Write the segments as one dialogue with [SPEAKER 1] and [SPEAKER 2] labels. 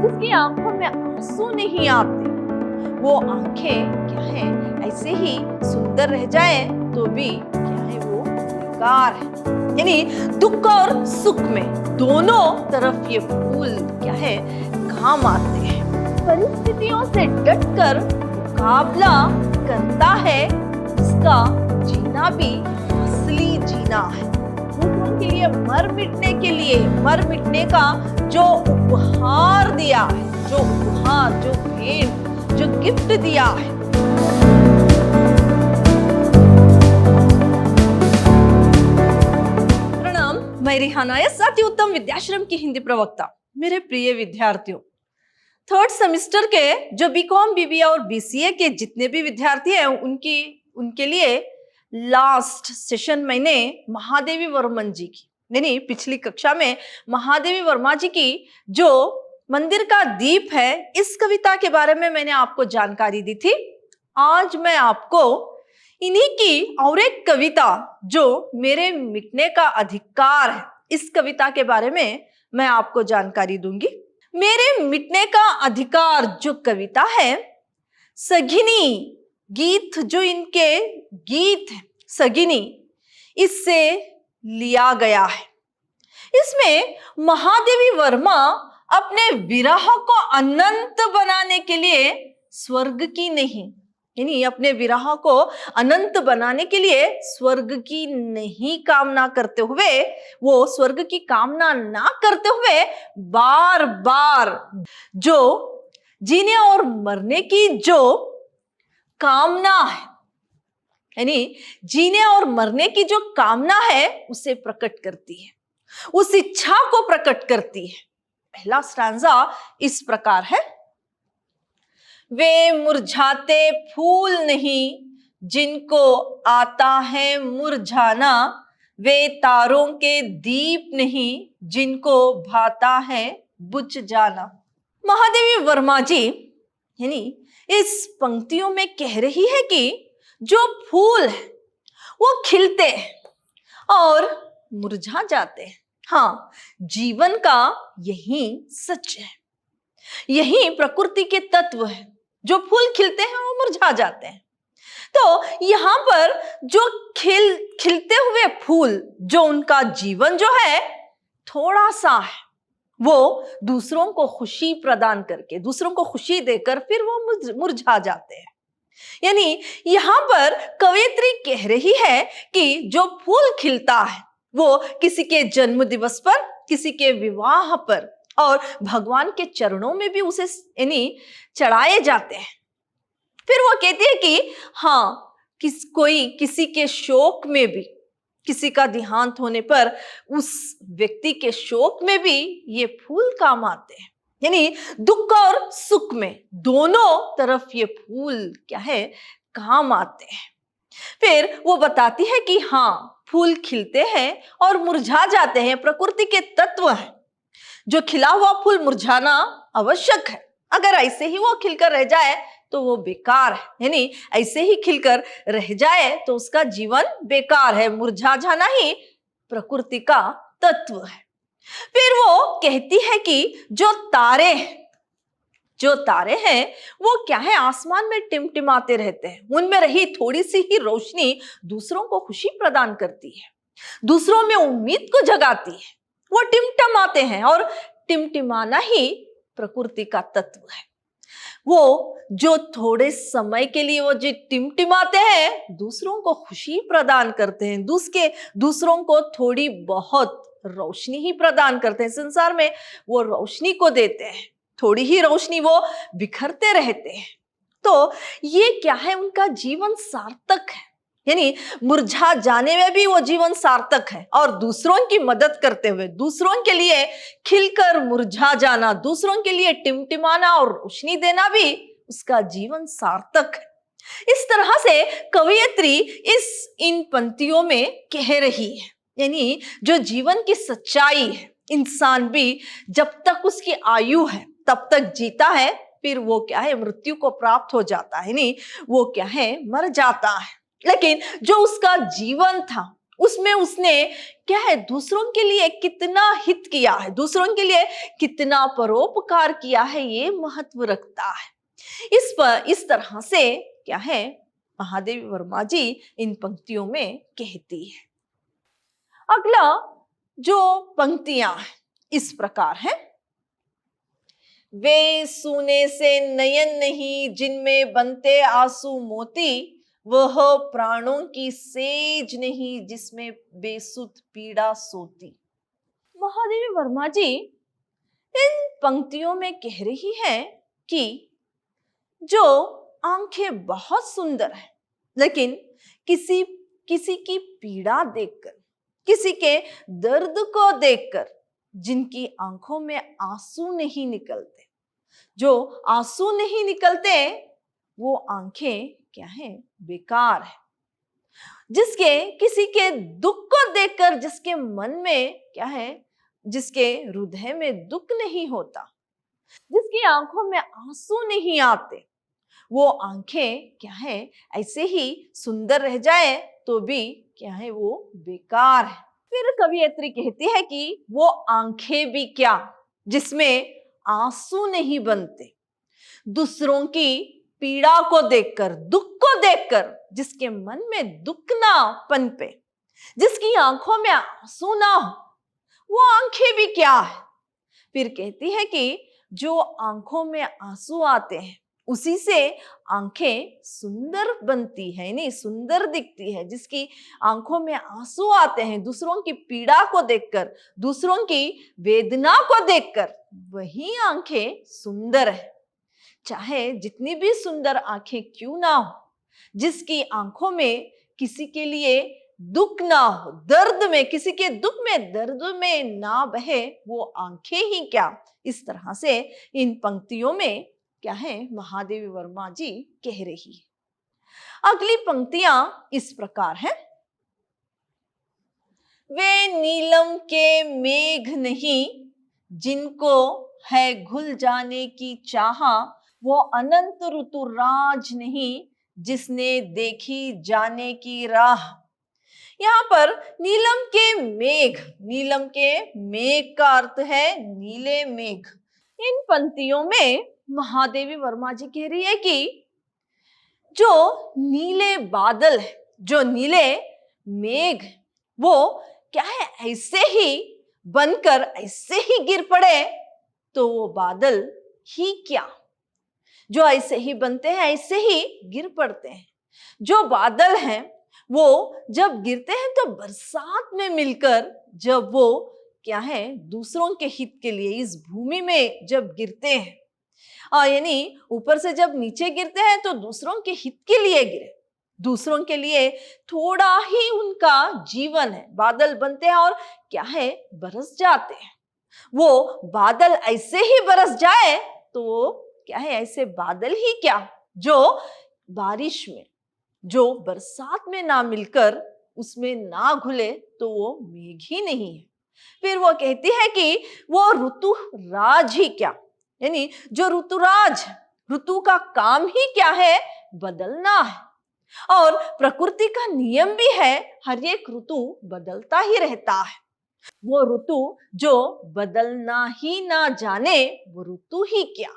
[SPEAKER 1] जिसकी आंखों में आंसू नहीं आते, वो आंखें क्या है ऐसे ही सुंदर रह जाए तो भी क्या है वो बेकार है। यानी दुख और सुख में दोनों तरफ ये फूल क्या है काम आते हैं। परिस्थितियों से डटकर मुकाबला करता है, उसका जीना भी असली जीना है। दूसरों के लिए मर मिटने का जो उपहार दिया है, जो भेंट, जो गिफ्ट दिया है। प्रणाम, मैं रिहाना साथी उत्तम विद्याश्रम की हिंदी प्रवक्ता। मेरे प्रिय विद्यार्थियों, थर्ड सेमेस्टर के जो बीकॉम, बीबीए और बीसीए के जितने भी विद्यार्थी हैं उनके लिए लास्ट सेशन मैंने महादेवी वर्मन जी की यानी पिछली कक्षा में महादेवी वर्मा जी की जो मंदिर का दीप है इस कविता के बारे में मैंने आपको जानकारी दी थी। आज मैं आपको इन्हीं की और एक कविता जो मेरे मिटने का अधिकार है, इस कविता के बारे में मैं आपको जानकारी दूंगी। मेरे मिटने का अधिकार जो कविता है, सगिनी गीत जो इनके गीत है सगिनी, इससे लिया गया है। इसमें महादेवी वर्मा अपने विरह को अनंत बनाने के लिए स्वर्ग की नहीं, यानी अपने विरह को अनंत बनाने के लिए स्वर्ग की नहीं कामना करते हुए, वो स्वर्ग की कामना ना करते हुए बार बार जो जीने और मरने की जो कामना है, यानी जीने और मरने की जो कामना है उसे प्रकट करती है, उस इच्छा को प्रकट करती है। पहला स्टैंजा इस प्रकार है। वे मुरझाते फूल नहीं जिनको आता है मुरझाना, वे तारों के दीप नहीं जिनको भाता है बुझ जाना। महादेवी वर्मा जी यानी इस पंक्तियों में कह रही है कि जो फूल है वो खिलते हैं और मुरझा जाते हैं। हाँ, जीवन का यही सच है, यही प्रकृति के तत्व है। जो फूल खिलते हैं वो मुरझा जाते हैं। तो यहाँ पर जो खिलते हुए फूल, जो उनका जीवन जो है थोड़ा सा है, वो दूसरों को खुशी प्रदान करके, दूसरों को खुशी देकर फिर वो मुरझा जाते हैं। यानी यहाँ पर कवयित्री कह रही है कि जो फूल खिलता है वो किसी के जन्म दिवस पर, किसी के विवाह पर और भगवान के चरणों में भी उसे यानी चढ़ाए जाते हैं। फिर वो कहती है कि हाँ, किसी के शोक में भी, किसी का देहांत होने पर उस व्यक्ति के शोक में भी ये फूल काम आते हैं। यानी दुख और सुख में दोनों तरफ ये फूल क्या है काम आते हैं। फिर वो बताती है कि हाँ, फूल खिलते हैं और मुरझा जाते हैं, प्रकृति के तत्व हैं। जो खिला हुआ फूल मुरझाना आवश्यक है, अगर ऐसे ही वो खिलकर रह जाए तो वो बेकार है, यानी ऐसे ही खिलकर रह जाए तो उसका जीवन बेकार है। मुरझा जाना ही प्रकृति का तत्व है। फिर वो कहती है कि जो तारे हैं वो क्या है आसमान में टिमटिमाते रहते हैं, उनमें रही थोड़ी सी ही रोशनी दूसरों को खुशी प्रदान करती है, दूसरों में उम्मीद को जगाती है। वो टिमटिमाते हैं और टिमटिमाना ही प्रकृति का तत्व है। वो जो थोड़े समय के लिए वो जो टिमटिमाते हैं दूसरों को खुशी प्रदान करते हैं, दूसरों को थोड़ी बहुत रोशनी ही प्रदान करते हैं। संसार में वो रोशनी को देते हैं, थोड़ी ही रोशनी वो बिखरते रहते हैं। तो ये क्या है, उनका जीवन सार्थक है, यानी मुरझा जाने में भी वो जीवन सार्थक है और दूसरों की मदद करते हुए, दूसरों के लिए खिलकर मुरझा जाना, दूसरों के लिए टिमटिमाना और रोशनी देना भी उसका जीवन सार्थक है। इस तरह से कवयित्री इन पंक्तियों में कह रही है, यानी जो जीवन की सच्चाई है, इंसान भी जब तक उसकी आयु है तब तक जीता है, फिर वो क्या है मृत्यु को प्राप्त हो जाता है, यानी वो क्या है मर जाता है। लेकिन जो उसका जीवन था उसमें उसने क्या है, दूसरों के लिए कितना हित किया है, दूसरों के लिए कितना परोपकार किया है, ये महत्व रखता है। इस तरह से क्या है, महादेवी वर्मा जी इन पंक्तियों में कहती है। अगला जो पंक्तियां हैं इस प्रकार है। वे सूने से नयन नहीं जिनमें बनते आंसू मोती, वह प्राणों की सेज नहीं जिसमें बेसुध पीड़ा सोती। महादेवी वर्मा जी इन पंक्तियों में कह रही है कि जो आंखें बहुत सुंदर है, लेकिन किसी किसी की पीड़ा देखकर, किसी के दर्द को देखकर जिनकी आंखों में आंसू नहीं निकलते, जो आंसू नहीं निकलते, वो आंखें क्या है, बेकार है। जिसके किसी के दुख को देखकर जिसके मन में क्या है, जिसके हृदय में दुख नहीं होता, जिसकी आंखों में आंसू नहीं आते, वो आंखें क्या है, ऐसे ही सुंदर रह जाए तो भी क्या है, वो बेकार है। फिर कवियत्री कहती है कि वो आंखें भी क्या जिसमें आंसू नहीं बनते, दूसरों की पीड़ा को देखकर, दुख को देखकर जिसके मन में दुख ना पनपे, जिसकी आंखों में आंसू ना हो, वो आंखें भी क्या है। फिर कहती है कि जो आंखों में आंसू आते हैं उसी से आंखें सुंदर बनती है, नहीं सुंदर दिखती है। जिसकी आंखों में आंसू आते हैं दूसरों की पीड़ा को देखकर, दूसरों की वेदना को देखकर, वही आंखें सुंदर है। चाहे जितनी भी सुंदर आंखें क्यों ना हो, जिसकी आंखों में किसी के लिए दुख ना हो, दर्द में, किसी के दुख में दर्द में ना बहे, वो आंखें ही क्या। इस तरह से इन पंक्तियों में क्या है, महादेवी वर्मा जी कह रही है। अगली पंक्तियां इस प्रकार है। वे नीलम के मेघ नहीं जिनको है घुल जाने की चाह, वो अनंत ऋतुराज नहीं जिसने देखी जाने की राह। यहाँ पर नीलम के मेघ, नीलम के मेघ का अर्थ है नीले मेघ। इन पंक्तियों में महादेवी वर्मा जी कह रही है कि जो नीले बादल है, जो नीले मेघ, वो क्या है, ऐसे ही बनकर ऐसे ही गिर पड़े तो वो बादल ही क्या, जो ऐसे ही बनते हैं ऐसे ही गिर पड़ते हैं। जो बादल हैं वो जब गिरते हैं तो बरसात में मिलकर, जब वो क्या है, दूसरों के हित के लिए इस भूमि में जब गिरते हैं, यानी ऊपर से जब नीचे गिरते हैं तो दूसरों के हित के लिए गिरे, दूसरों के लिए थोड़ा ही उनका जीवन है। बादल बनते हैं और क्या है, बरस जाते हैं। वो बादल ऐसे ही बरस जाए तो क्या है, ऐसे बादल ही क्या जो बारिश में, जो बरसात में ना मिलकर उसमें ना घुले तो वो मेघ ही नहीं है। फिर वो कहती है कि वो ऋतु राज ही क्या, यानी जो ऋतुराज, ऋतु का काम ही क्या है, बदलना है। और प्रकृति का नियम भी है, हर एक ऋतु बदलता ही रहता है। वो ऋतु जो बदलना ही ना जाने, वो ऋतु ही क्या,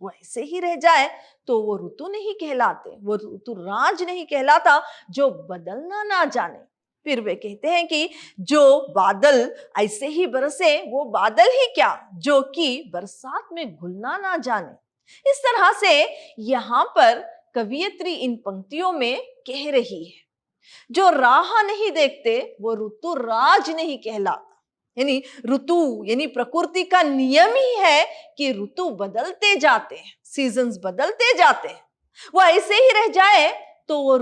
[SPEAKER 1] वो ऐसे ही रह जाए तो वो ऋतु नहीं कहलाते, वो ऋतुराज नहीं कहलाता जो बदलना ना जाने। फिर वे कहते हैं कि जो बादल ऐसे ही बरसे, वो बादल ही क्या जो कि बरसात में घुलना ना जाने। इस तरह से यहाँ पर कवियत्री इन पंक्तियों में कह रही है, जो राह नहीं देखते वो ऋतुराज नहीं कहलाता। यानी ऋतु यानी प्रकृति का नियम ही है कि ऋतु बदलते जाते हैं, सीजन्स बदलते जाते हैं। वो ऐसे ही रह जाए तो वो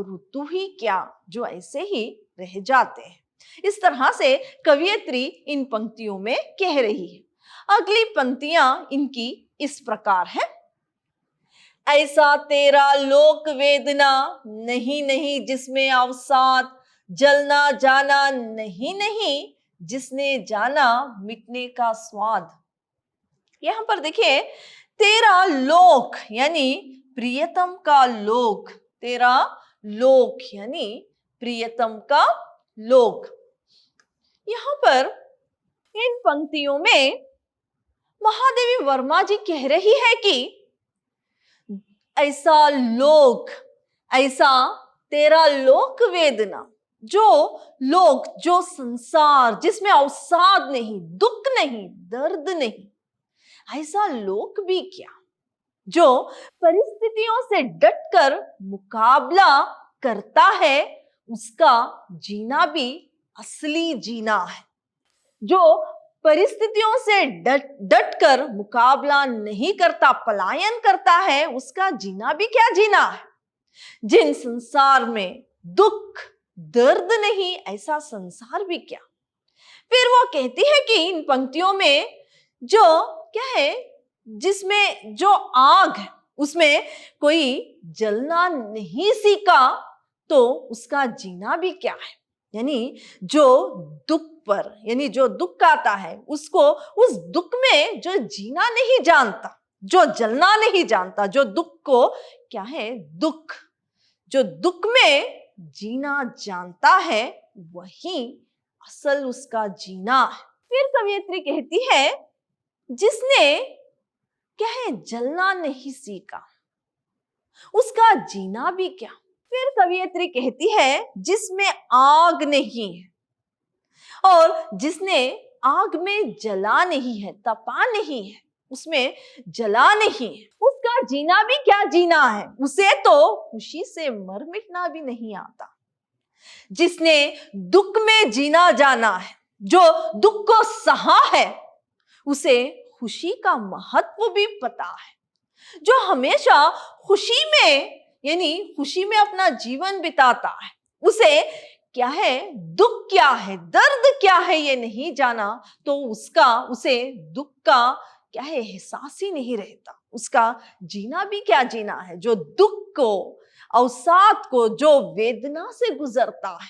[SPEAKER 1] ऋतु ही क्या जो ऐसे ही रह जाते हैं। इस तरह से कवियत्री इन पंक्तियों में कह रही है। अगली पंक्तियां इनकी इस प्रकार है। ऐसा तेरा लोक वेदना नहीं नहीं जिसमें अवसाद, जलना जाना नहीं नहीं जिसने जाना मिटने का स्वाद। यहां पर देखिए, तेरा लोक यानी प्रियतम का लोक, तेरा लोक यानी प्रियतम का लोग। यहां पर इन पंक्तियों में महादेवी वर्मा जी कह रही है कि ऐसा लोक, ऐसा तेरा लोक वेदना, जो लोक, जो संसार जिसमें अवसाद नहीं, दुख नहीं, दर्द नहीं, ऐसा लोक भी क्या जो परिस्थितियों से डटकर मुकाबला करता है, उसका जीना भी असली जीना है। जो परिस्थितियों से डटकर मुकाबला नहीं करता, पलायन करता है, उसका जीना भी क्या जीना है। जिन संसार में दुख दर्द नहीं, ऐसा संसार भी क्या। फिर वो कहती है कि इन पंक्तियों में जो क्या है, जिसमें जो आग है उसमें कोई जलना नहीं सीखा, तो उसका जीना भी क्या है। यानी जो दुख पर, यानी जो दुख आता है, उसको, उस दुख में जो जीना नहीं जानता, जो जलना नहीं जानता, जो दुख को क्या है, दुख, जो दुख में जीना जानता है, वही असल उसका जीना है। फिर कवियत्री कहती है, जिसने क्या है, जलना नहीं सीखा, उसका जीना भी क्या। फिर कवियत्री कहती है, जिसमें आग नहीं है और जिसने आग में जला नहीं है, तपा नहीं है, उसमें जला नहीं है, उसका जीना भी क्या जीना है। उसे तो खुशी से मर मिटना भी नहीं आता। जिसने दुख में जीना जाना है, जो दुख को सहा है, उसे खुशी का महत्व भी पता है। जो हमेशा खुशी में, यानी खुशी में अपना जीवन बिताता है, उसे क्या है, दुख क्या है, दर्द क्या है, ये नहीं जाना, तो उसे दुख का क्या है, एहसास ही नहीं रहता। उसका जीना भी क्या जीना है। जो दुख को, अवसाद को, जो वेदना से गुजरता है,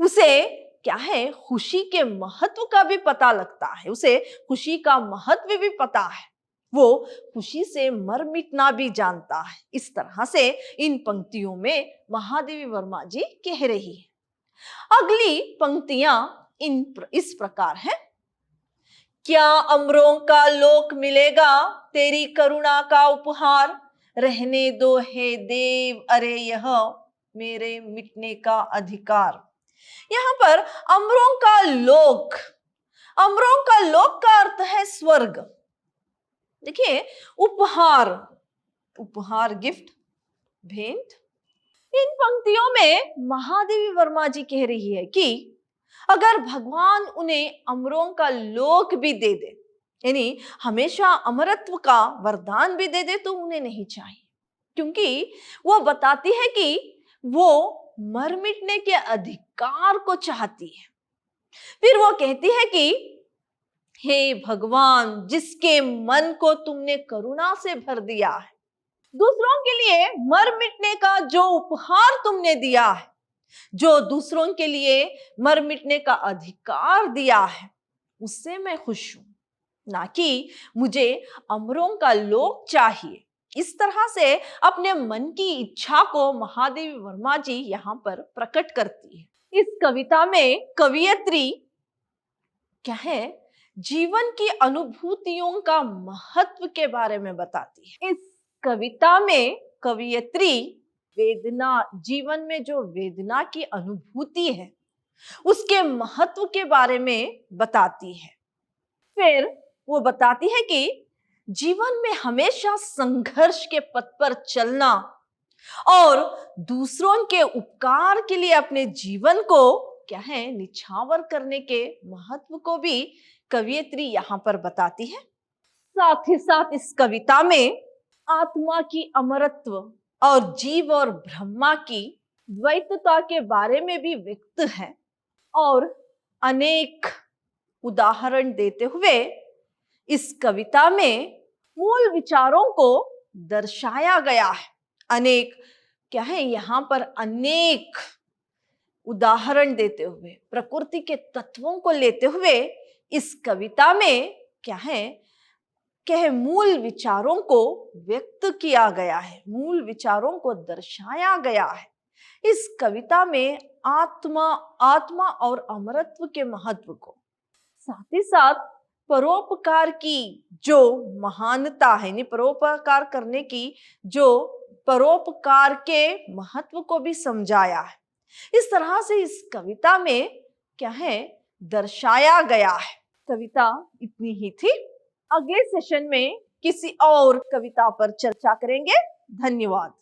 [SPEAKER 1] उसे क्या है, खुशी के महत्व का भी पता लगता है, उसे खुशी का महत्व भी पता है, वो खुशी से मर मिटना भी जानता है। इस तरह से इन पंक्तियों में महादेवी वर्मा जी कह रही है। अगली पंक्तियां इस प्रकार है। क्या अमरों का लोक मिलेगा तेरी करुणा का उपहार, रहने दो हे देव, अरे यह मेरे मिटने का अधिकार। यहाँ पर अमरों का लोक, अमरों का लोक का अर्थ है स्वर्ग। देखिए, उपहार, उपहार, गिफ्ट, भेंट। इन पंक्तियों में महादेवी वर्मा जी कह रही है कि अगर भगवान उन्हें अमरों का लोक भी दे दे, यानी हमेशा अमरत्व का वरदान भी दे दे, तो उन्हें नहीं चाहिए, क्योंकि वो बताती है कि वो मर मिटने के अधिकार को चाहती है। फिर वो कहती है कि हे भगवान, जिसके मन को तुमने करुणा से भर दिया है, दूसरों के लिए मर मिटने का जो उपहार तुमने दिया है, जो दूसरों के लिए मर मिटने का अधिकार दिया है, उससे मैं खुश हूं, ना कि मुझे अमरों का लोक चाहिए। इस तरह से अपने मन की इच्छा को महादेवी वर्मा जी यहाँ पर प्रकट करती है। इस कविता में कवियत्री क्या है, जीवन की अनुभूतियों का महत्व के बारे में बताती है। इस कविता में कवियत्री वेदना, जीवन में जो वेदना की अनुभूति है, उसके महत्व के बारे में बताती है। फिर वो बताती है कि जीवन में हमेशा संघर्ष के पथ पर चलना और दूसरों के उपकार के लिए अपने जीवन को क्या है, निछावर करने के महत्व को भी कवियत्री यहाँ पर बताती है। साथ ही साथ इस कविता में आत्मा की अमरत्व और जीव और ब्रह्मा की द्वैतता के बारे में भी व्यक्त है, और अनेक उदाहरण देते हुए इस कविता में मूल विचारों को दर्शाया गया है। अनेक क्या है, यहाँ पर अनेक उदाहरण देते हुए, प्रकृति के तत्वों को लेते हुए इस कविता में क्या है, मूल विचारों को व्यक्त किया गया है, मूल विचारों को दर्शाया गया है। इस कविता में आत्मा आत्मा और अमरत्व के महत्व को, साथ ही साथ परोपकार की जो महानता है, यानी परोपकार करने की जो परोपकार के महत्व को भी समझाया है। इस तरह से इस कविता में क्या है दर्शाया गया है। कविता इतनी ही थी। अगले सेशन में किसी और कविता पर चर्चा करेंगे। धन्यवाद।